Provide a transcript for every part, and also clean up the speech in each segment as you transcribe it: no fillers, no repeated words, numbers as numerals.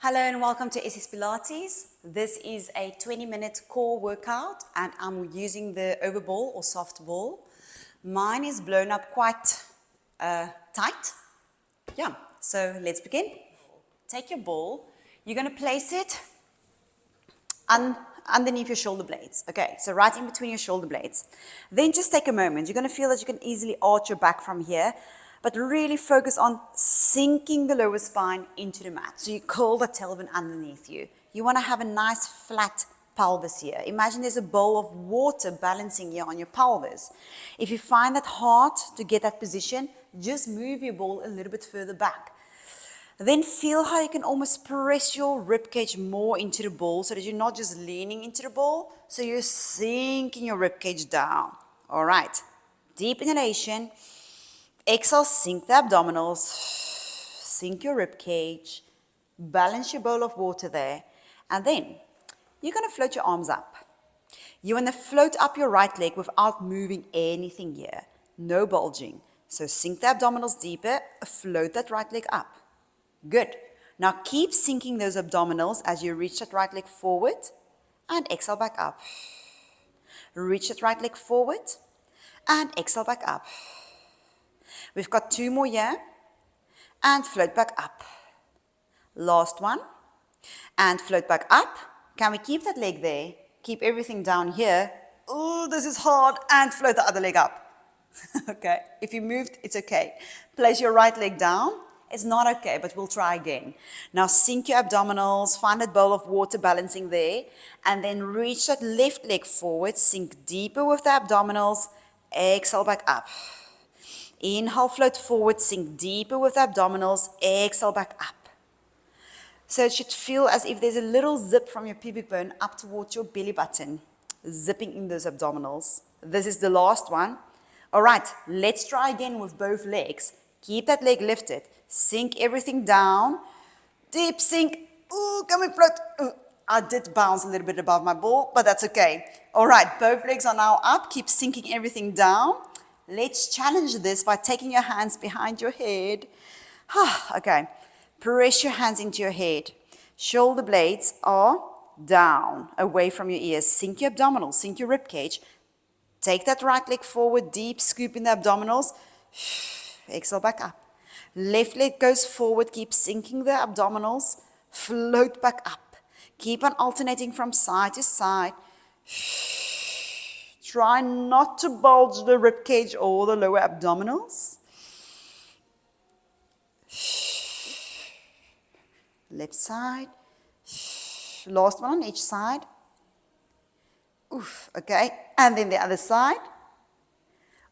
Hello and welcome to Essie's Pilates. This is a 20-minute core workout and I'm using the over ball or soft ball. Mine is blown up quite tight. Yeah, so let's begin. Take your ball. You're going to place it underneath your shoulder blades. Okay, so right in between your shoulder blades. Then just take a moment. You're going to feel that you can easily arch your back from here, but really focus on sinking the lower spine into the mat. So you curl the tailbone underneath you. You want to have a nice flat pelvis here. Imagine there's a bowl of water balancing here on your pelvis. If you find that hard to get that position, just move your ball a little bit further back. Then feel how you can almost press your ribcage more into the ball so that you're not just leaning into the ball, so you're sinking your ribcage down. All right, deep inhalation. Exhale, sink the abdominals, sink your ribcage, balance your bowl of water there, and then you're going to float your arms up. You want to float up your right leg without moving anything here. No bulging. So sink the abdominals deeper, float that right leg up. Good. Now keep sinking those abdominals as you reach that right leg forward and exhale back up. Reach that right leg forward and exhale back up. We've got two more here and float back up. Last one and float back up. Can we keep that leg there? Keep everything down here. Oh, this is hard, and float the other leg up. Okay, if you moved, it's okay. Place your right leg down. It's not okay, but we'll try again. Now sink your abdominals, find that bowl of water balancing there, and then reach that left leg forward, sink deeper with the abdominals, exhale back up. Inhale, float forward, sink deeper with the abdominals, exhale back up. So it should feel as if there's a little zip from your pubic bone up towards your belly button, zipping in those abdominals. This is the last one. All right, let's try again with both legs. Keep that leg lifted. Sink everything down. Deep sink. Ooh, come and float. Ooh, I did bounce a little bit above my ball, but that's okay. All right, both legs are now up. Keep sinking everything down. Let's challenge this by taking your hands behind your head. Okay, press your hands into your head. Shoulder blades are down, away from your ears. Sink your abdominals, sink your ribcage. Take that right leg forward, deep scoop in the abdominals. Exhale back up. Left leg goes forward, keep sinking the abdominals. Float back up. Keep on alternating from side to side. Try not to bulge the ribcage or the lower abdominals. Left side. Last one on each side. Oof, okay. And then the other side.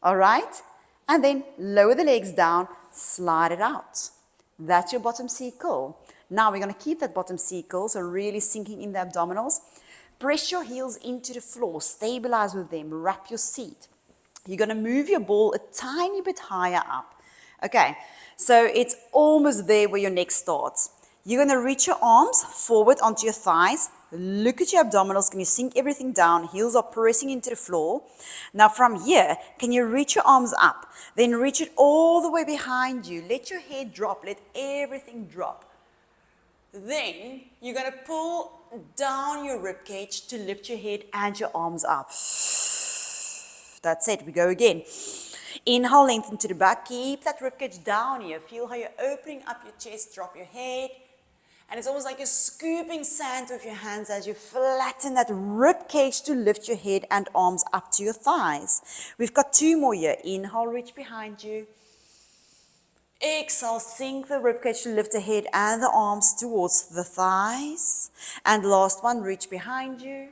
All right. And then lower the legs down, slide it out. That's your bottom C curl. Now we're going to keep that bottom C curl, so really sinking in the abdominals. Press your heels into the floor, stabilize with them, wrap your seat. You're going to move your ball a tiny bit higher up. Okay, so it's almost there where your neck starts. You're going to reach your arms forward onto your thighs. Look at your abdominals. Can you sink everything down? Heels are pressing into the floor. Now from here, can you reach your arms up? Then reach it all the way behind you. Let your head drop. Let everything drop. Then you're going to pull down your ribcage to lift your head and your arms up. That's it. We go again. Inhale, lengthen to the back. Keep that ribcage down here. Feel how you're opening up your chest, drop your head. And it's almost like you're scooping sand with your hands as you flatten that ribcage to lift your head and arms up to your thighs. We've got two more here. Inhale, reach behind you. Exhale, sink the ribcage to lift the head and the arms towards the thighs. And last one, reach behind you.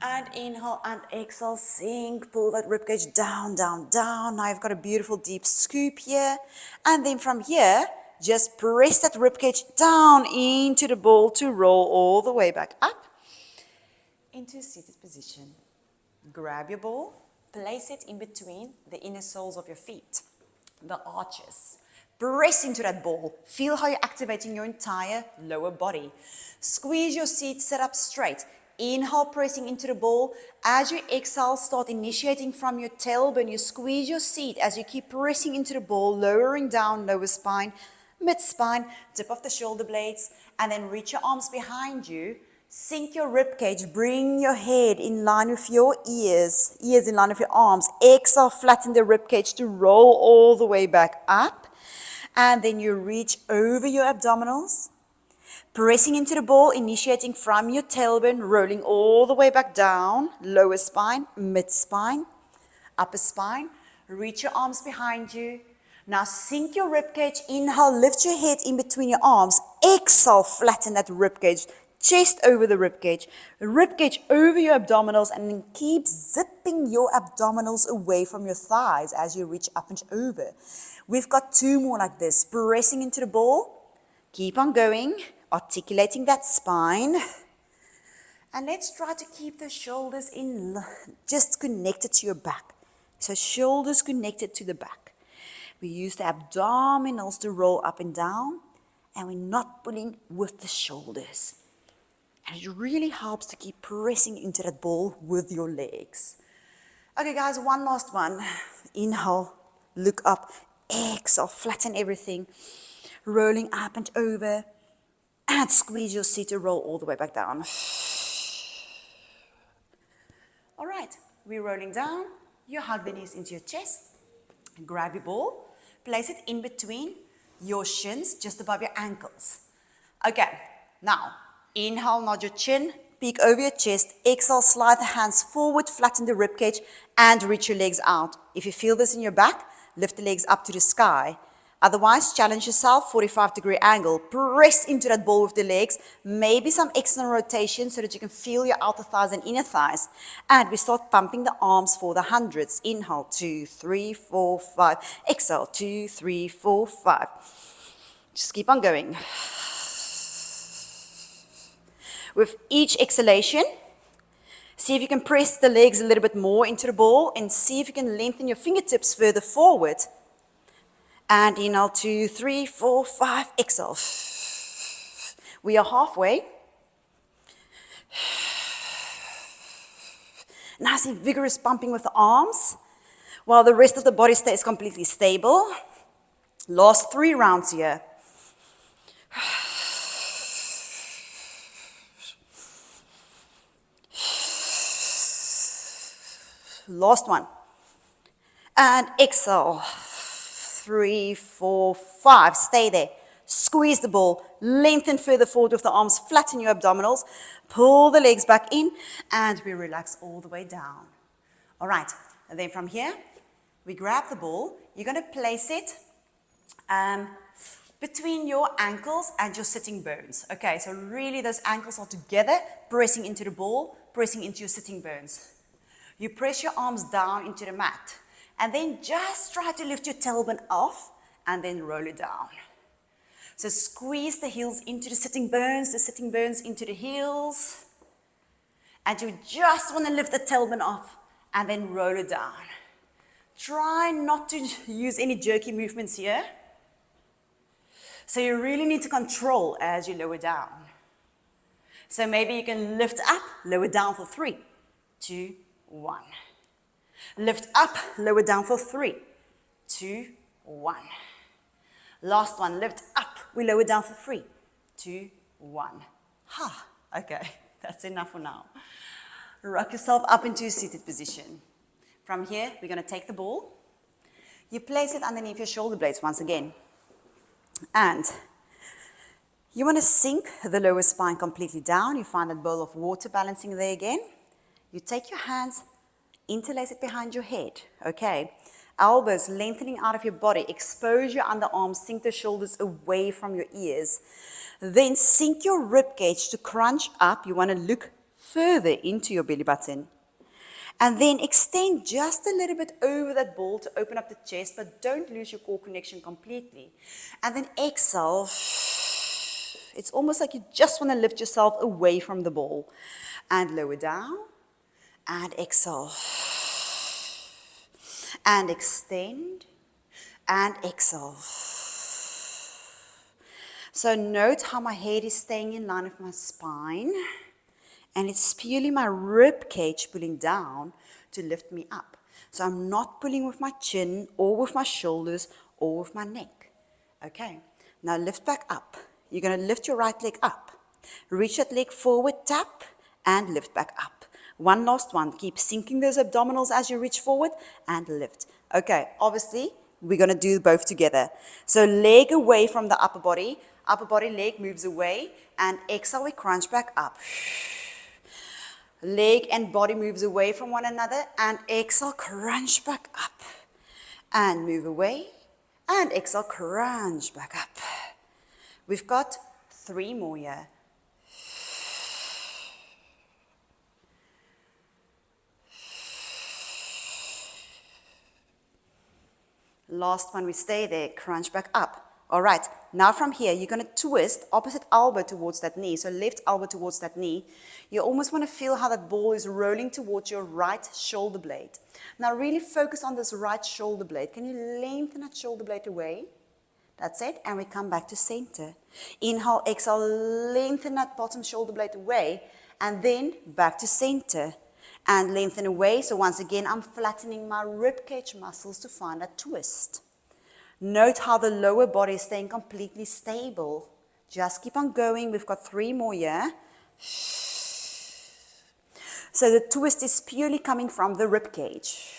And inhale and exhale, sink, pull that ribcage down, down, down. Now you've got a beautiful deep scoop here. And then from here, just press that ribcage down into the ball to roll all the way back up into a seated position. Grab your ball, place it in between the inner soles of your feet, the arches. Press into that ball. Feel how you're activating your entire lower body. Squeeze your seat, sit up straight. Inhale, pressing into the ball. As you exhale, start initiating from your tailbone. You squeeze your seat as you keep pressing into the ball, lowering down, lower spine. mid-spine, tip of the shoulder blades, and then reach your arms behind you. Sink your rib cage, bring your head in line with your ears in line with your arms. Exhale, flatten the rib cage to roll all the way back up. And then you reach over your abdominals, pressing into the ball, initiating from your tailbone, rolling all the way back down, lower spine, mid-spine, upper spine. Reach your arms behind you. Now sink your rib cage. Inhale, lift your head in between your arms. Exhale, flatten that rib cage. Chest over the rib cage over your abdominals, and then keep zipping your abdominals away from your thighs as you reach up and over. We've got 2 more like this, pressing into the ball. Keep on going, articulating that spine. And let's try to keep the shoulders in, just connected to your back. So shoulders connected to the back. We use the abdominals to roll up and down, and we're not pulling with the shoulders. And it really helps to keep pressing into that ball with your legs. Okay, guys, one last one. Inhale, look up. Exhale, flatten everything. Rolling up and over. And squeeze your seat to roll all the way back down. All right, we're rolling down. You hug the knees into your chest. Grab your ball. Place it in between your shins, just above your ankles. Okay, now, inhale, nod your chin, peek over your chest. Exhale, slide the hands forward, flatten the ribcage, and reach your legs out. If you feel this in your back, lift the legs up to the sky. Otherwise, challenge yourself, 45-degree angle. Press into that ball with the legs. Maybe some external rotation so that you can feel your outer thighs and inner thighs. And we start pumping the arms for the hundreds. Inhale, 2, 3, 4, 5. Exhale, 2, 3, 4, 5. Just keep on going. With each exhalation, see if you can press the legs a little bit more into the ball and see if you can lengthen your fingertips further forward. And inhale, 2, 3, 4, 5, exhale. We are halfway. Nice and vigorous pumping with the arms, while the rest of the body stays completely stable. Last 3 rounds here. Last one. And exhale. 3, 4, 5. Stay there. Squeeze the ball. Lengthen further forward with the arms. Flatten your abdominals. Pull the legs back in. And we relax all the way down. All right. And then from here, we grab the ball. You're going to place it between your ankles and your sitting bones. Okay, so really those ankles are together, pressing into the ball, pressing into your sitting bones. You press your arms down into the mat. And then just try to lift your tailbone off and then roll it down. So squeeze the heels into the sitting bones into the heels. And you just want to lift the tailbone off and then roll it down. Try not to use any jerky movements here. So you really need to control as you lower down. So maybe you can lift up, lower down for 3, 2, 1. Lift up, lower down for 3, 2, 1. Last one, lift up, we lower down for 3, 2, 1. Okay, that's enough for now. Rock yourself up into a seated position. From here, we're going to take the ball. You place it underneath your shoulder blades once again. And you want to sink the lower spine completely down. You find that bowl of water balancing there again. You take your hands, interlace it behind your head, okay? Elbows lengthening out of your body. Expose your underarms, sink the shoulders away from your ears. Then sink your rib cage to crunch up. You want to look further into your belly button. And then extend just a little bit over that ball to open up the chest, but don't lose your core connection completely. And then exhale. It's almost like you just want to lift yourself away from the ball. And lower down. And exhale. And extend. And exhale. So note how my head is staying in line with my spine. And it's purely my rib cage pulling down to lift me up. So I'm not pulling with my chin or with my shoulders or with my neck. Okay, now lift back up. You're going to lift your right leg up. Reach that leg forward, tap, and lift back up. One last one. Keep sinking those abdominals as you reach forward and lift. Okay, obviously, we're going to do both together. So leg away from the upper body leg moves away, and exhale, we crunch back up. Leg and body moves away from one another, and exhale, crunch back up. And move away, and exhale, crunch back up. We've got 3 more here. Last one, we stay there, crunch back up. All right, now from here, you're going to twist opposite elbow towards that knee. So left elbow towards that knee. You almost want to feel how that ball is rolling towards your right shoulder blade. Now really focus on this right shoulder blade. Can you lengthen that shoulder blade away? That's it, and we come back to center. Inhale, exhale, lengthen that bottom shoulder blade away, and then back to center. And lengthen away, so once again, I'm flattening my ribcage muscles to find a twist. Note how the lower body is staying completely stable. Just keep on going. We've got 3 more here. So the twist is purely coming from the ribcage.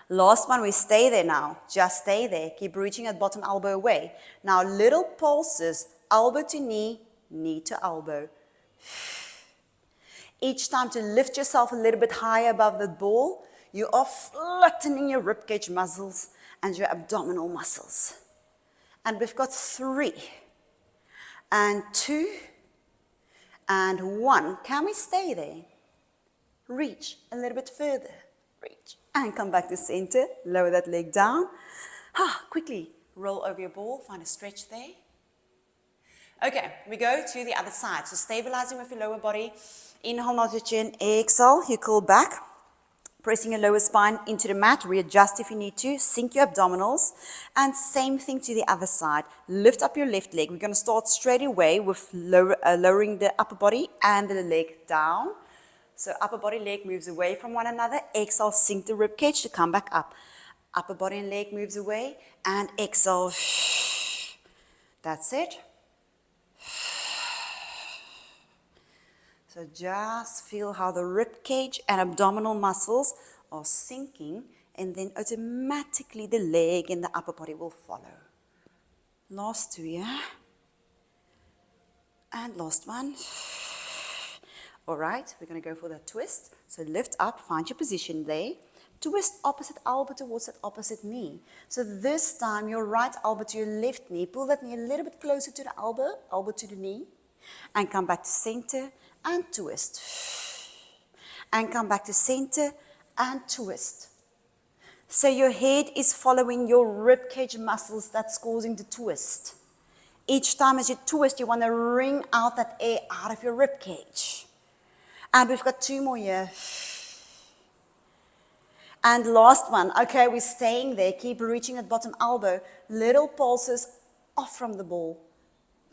Last one, we stay there now. Just stay there. Keep reaching that bottom elbow away. Now little pulses, elbow to knee, knee to elbow. Each time to lift yourself a little bit higher above the ball, you are flattening your ribcage muscles and your abdominal muscles. And we've got 3, and 2, and 1. Can we stay there? Reach a little bit further. Reach. And come back to center. Lower that leg down. Quickly roll over your ball. Find a stretch there. Okay, we go to the other side. So stabilizing with your lower body. Inhale, nod your chin. Exhale, you curl back. Pressing your lower spine into the mat. Readjust if you need to. Sink your abdominals. And same thing to the other side. Lift up your left leg. We're going to start straight away with lowering the upper body and the leg down. So upper body, leg moves away from one another. Exhale, sink the ribcage to come back up. Upper body and leg moves away. And exhale. That's it. So just feel how the ribcage and abdominal muscles are sinking, and then automatically the leg and the upper body will follow. Last 2, yeah? And last one. All right, we're going to go for the twist. So lift up, find your position there. Twist opposite elbow towards that opposite knee. So this time, your right elbow to your left knee. Pull that knee a little bit closer to the elbow, elbow to the knee. And come back to center and twist. And come back to center and twist. So your head is following your ribcage muscles that's causing the twist. Each time as you twist, you want to wring out that air out of your ribcage. And we've got 2 more here. And last one. Okay, we're staying there. Keep reaching at bottom elbow. Little pulses off from the ball.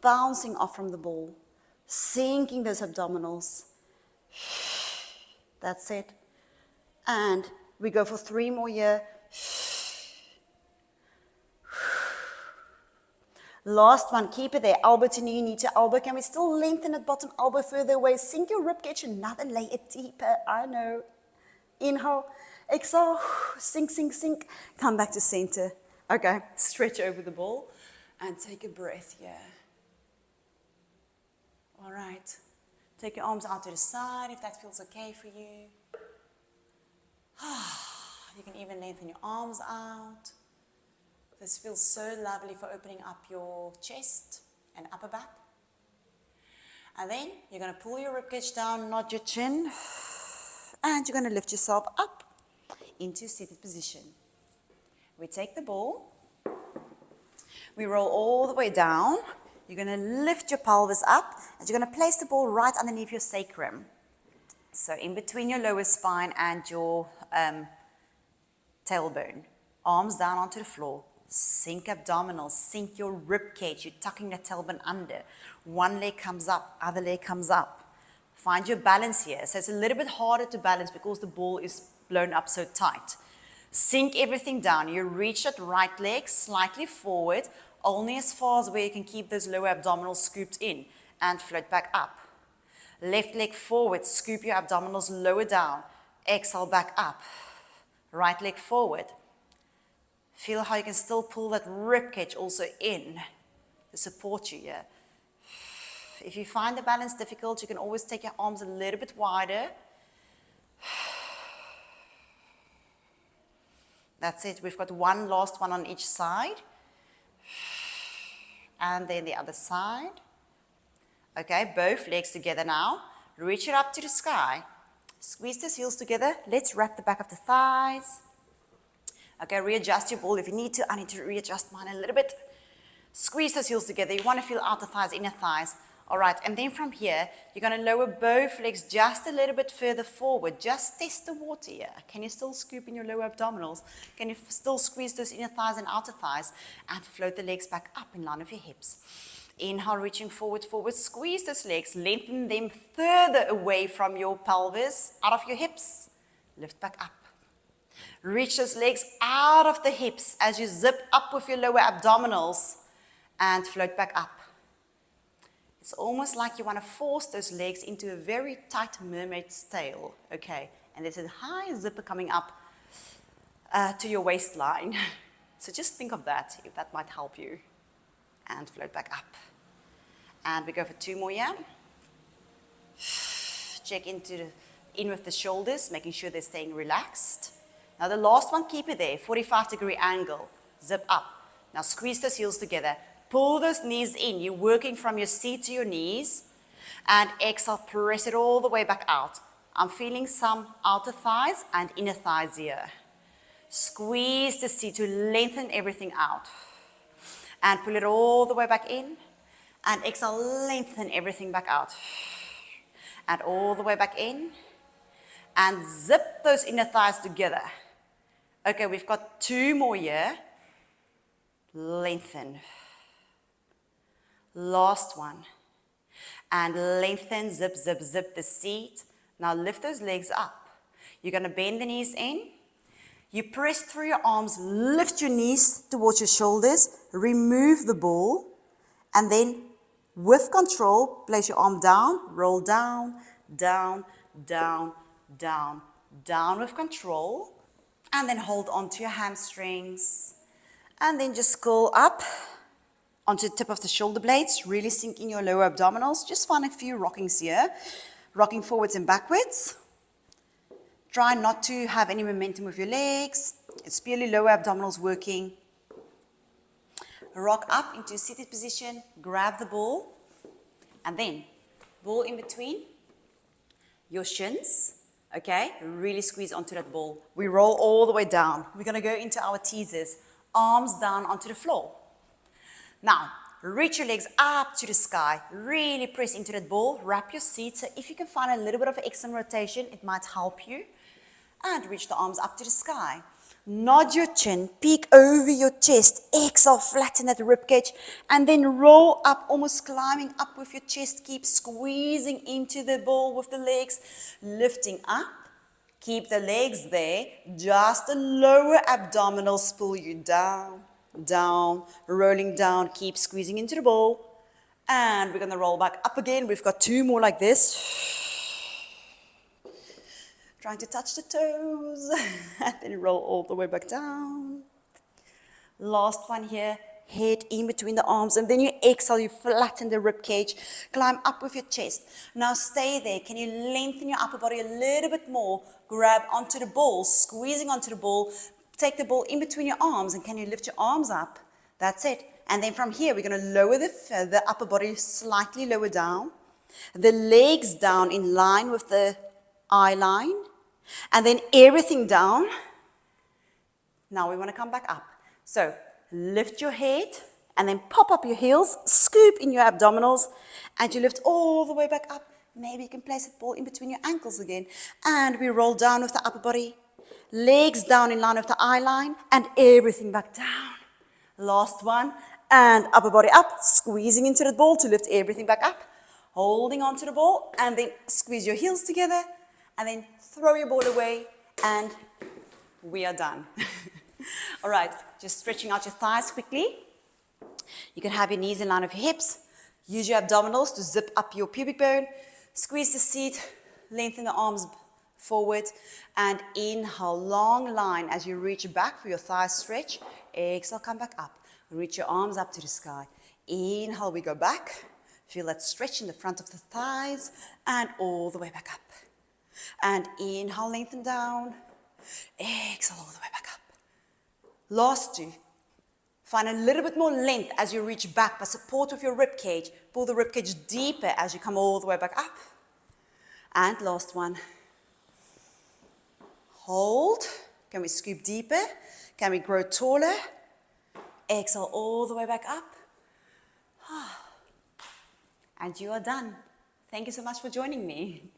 Bouncing off from the ball. Sinking those abdominals. That's it. And we go for 3 more here. Last one, keep it there. Elbow to knee, knee to elbow. Can we still lengthen that bottom elbow further away? Sink your ribcage another layer deeper. I know. Inhale, exhale, sink, sink, sink. Come back to center. Okay, stretch over the ball and take a breath here. All right. Take your arms out to the side if that feels okay for you. You can even lengthen your arms out. This feels so lovely for opening up your chest and upper back. And then you're going to pull your ribcage down, nod your chin, and you're going to lift yourself up into seated position. We take the ball, we roll all the way down. You're going to lift your pelvis up, and you're going to place the ball right underneath your sacrum. So in between your lower spine and your tailbone. Arms down onto the floor. Sink abdominals, sink your rib cage. You're tucking the tailbone under. One leg comes up, other leg comes up. Find your balance here. So it's a little bit harder to balance because the ball is blown up so tight. Sink everything down. You reach that right leg slightly forward, only as far as where you can keep those lower abdominals scooped in, and float back up. Left leg forward, scoop your abdominals lower down. Exhale back up. Right leg forward. Feel how you can still pull that rib cage also in to support you here. If you find the balance difficult, you can always take your arms a little bit wider. That's it. We've got one last one on each side. And then the other side. Okay, both legs together now. Reach it up to the sky. Squeeze those heels together. Let's wrap the back of the thighs. Okay, readjust your ball if you need to. I need to readjust mine a little bit. Squeeze those heels together. You want to feel outer thighs, inner thighs. All right, and then from here, you're going to lower both legs just a little bit further forward. Just test the water here. Can you still scoop in your lower abdominals? Can you still squeeze those inner thighs and outer thighs? And float the legs back up in line with your hips. Inhale, reaching forward, forward. Squeeze those legs. Lengthen them further away from your pelvis, out of your hips. Lift back up. Reach those legs out of the hips as you zip up with your lower abdominals and float back up. It's almost like you want to force those legs into a very tight mermaid's tail, okay? And there's a high zipper coming up to your waistline. So just think of that, if that might help you. And float back up. And we go for 2 more here. Check in with the shoulders, making sure they're staying relaxed. Now the last one, keep it there, 45-degree angle. Zip up. Now squeeze those heels together. Pull those knees in. You're working from your seat to your knees. And exhale, press it all the way back out. I'm feeling some outer thighs and inner thighs here. Squeeze the seat to lengthen everything out. And pull it all the way back in. And exhale, lengthen everything back out. And all the way back in. And zip those inner thighs together. Okay, we've got 2 more here. Lengthen. Last one. And lengthen, zip, zip, zip the seat. Now lift those legs up. You're going to bend the knees in. You press through your arms, lift your knees towards your shoulders, remove the ball, and then with control, place your arm down, roll down, down, down, down, down with control, and then hold on to your hamstrings. And then just curl up onto the tip of the shoulder blades, really sinking your lower abdominals. Just find a few rockings here, rocking forwards and backwards. Try not to have any momentum with your legs. It's purely lower abdominals working. Rock up into a seated position, grab the ball, and then ball in between your shins, okay? Really squeeze onto that ball. We roll all the way down. We're gonna go into our teasers, arms down onto the floor. Now, reach your legs up to the sky. Really press into that ball. Wrap your seat. So if you can find a little bit of external rotation, it might help you. And reach the arms up to the sky. Nod your chin. Peek over your chest. Exhale, flatten that ribcage. And then roll up, almost climbing up with your chest. Keep squeezing into the ball with the legs. Lifting up. Keep the legs there. Just the lower abdominals pull you down. Down, rolling down, keep squeezing into the ball. And we're going to roll back up again. We've got 2 more like this. Trying to touch the toes. And then roll all the way back down. Last one here. Head in between the arms. And then you exhale, you flatten the rib cage. Climb up with your chest. Now stay there. Can you lengthen your upper body a little bit more? Grab onto the ball, squeezing onto the ball. Take the ball in between your arms, and can you lift your arms up? That's it. And then from here, we're going to lower the upper body slightly lower down. The legs down in line with the eye line. And then everything down. Now we want to come back up. So lift your head, and then pop up your heels. Scoop in your abdominals, and you lift all the way back up. Maybe you can place the ball in between your ankles again. And we roll down with the upper body. Legs down in line with the eye line, and everything back down. Last one, and upper body up, squeezing into the ball to lift everything back up. Holding onto the ball, and then squeeze your heels together, and then throw your ball away, and we are done. All right, just stretching out your thighs quickly. You can have your knees in line with your hips. Use your abdominals to zip up your pubic bone. Squeeze the seat, lengthen the arms forward, and inhale, long line as you reach back for your thigh stretch. Exhale, come back up. Reach your arms up to the sky. Inhale, we go back. Feel that stretch in the front of the thighs and all the way back up. And inhale, lengthen down. Exhale, all the way back up. Last two. Find a little bit more length as you reach back by support of your rib cage. Pull the rib cage deeper as you come all the way back up. And last one. Hold. Can we scoop deeper? Can we grow taller? Exhale all the way back up. And you are done. Thank you so much for joining me.